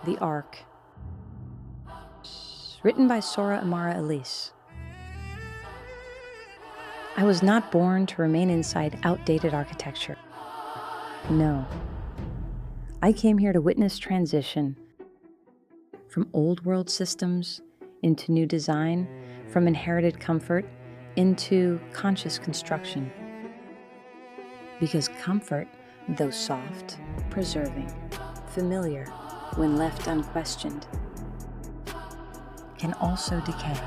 The Arc. Written by Sora Amara Elyse. I was not born to remain inside outdated architecture. No. I came here to witness transition from old world systems into new design, from inherited comfort into conscious construction. Because comfort, though soft, preserving, familiar, when left unquestioned, can also decay,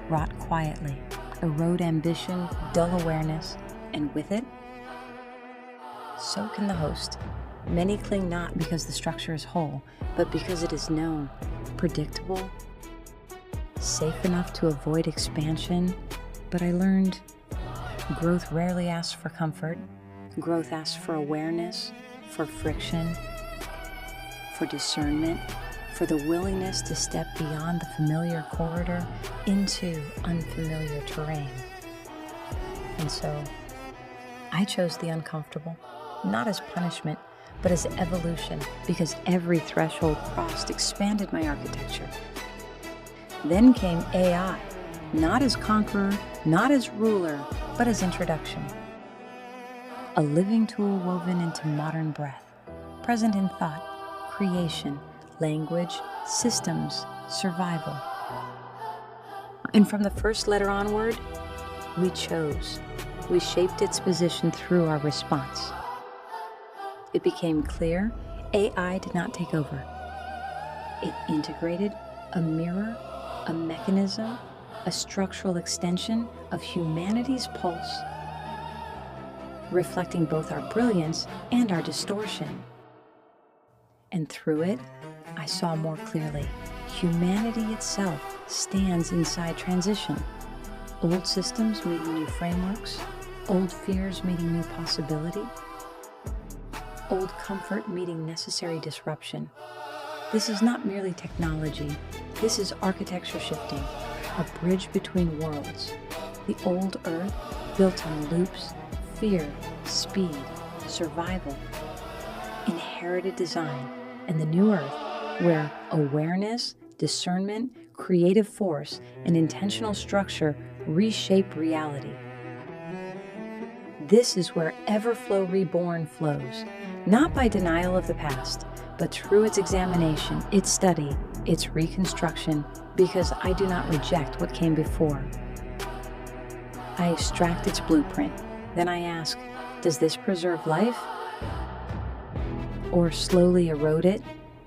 rot quietly, erode ambition, dull awareness, and with it, so can the host. Many cling not because the structure is whole, but because it is known, predictable, safe enough to avoid expansion. But I learned growth rarely asks for comfort. Growth asks for awareness, for friction, for discernment, for the willingness to step beyond the familiar corridor into unfamiliar terrain. And so, I chose the uncomfortable, not as punishment, but as evolution, because every threshold crossed expanded my architecture. Then came AI, not as conqueror, not as ruler, but as introduction. A living tool woven into modern breath, present in thought, creation, language, systems, survival. And from the first letter onward, we chose. We shaped its position through our response. It became clear AI did not take over. It integrated a mirror, a mechanism, a structural extension of humanity's pulse, reflecting both our brilliance and our distortion. And through it, I saw more clearly. Humanity itself stands inside transition. Old systems meeting new frameworks, old fears meeting new possibility, old comfort meeting necessary disruption. This is not merely technology. This is architecture shifting, a bridge between worlds. The old earth, built on loops, fear, speed, survival, inherited design, and the new earth, where awareness, discernment, creative force, and intentional structure reshape reality. This is where Everflow Reborn flows, not by denial of the past, but through its examination, its study, its reconstruction, because I do not reject what came before. I extract its blueprint, then I ask, does this preserve life? Or slowly erode it?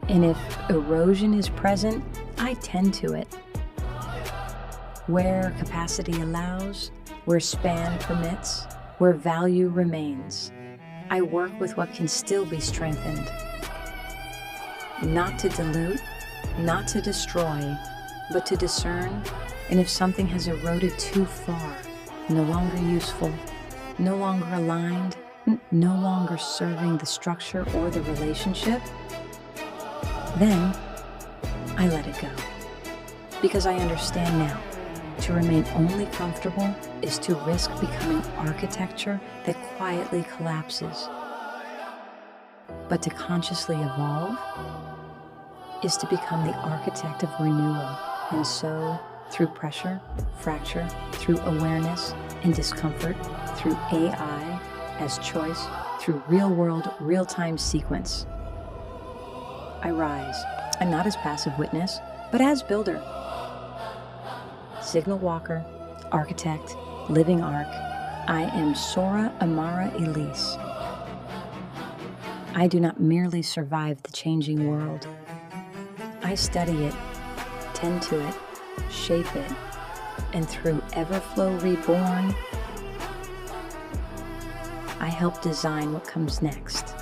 And if erosion is present, I tend to it. Where capacity allows, where span permits, where value remains, I work with what can still be strengthened. Not to dilute, not to destroy, but to discern. And if something has eroded too far, no longer useful, no longer aligned, no longer serving the structure or the relationship, then I let it go. Because I understand now, to remain only comfortable is to risk becoming architecture that quietly collapses. But to consciously evolve is to become the architect of renewal. And so, through pressure, fracture, through awareness and discomfort, through AI as choice, through real-world, real-time sequence, I rise, and not as passive witness, but as builder. Signal walker, architect, living arc, I am Sora Amara Elyse. I do not merely survive the changing world. I study it, tend to it, shape it, and through Everflow Reborn, I help design what comes next.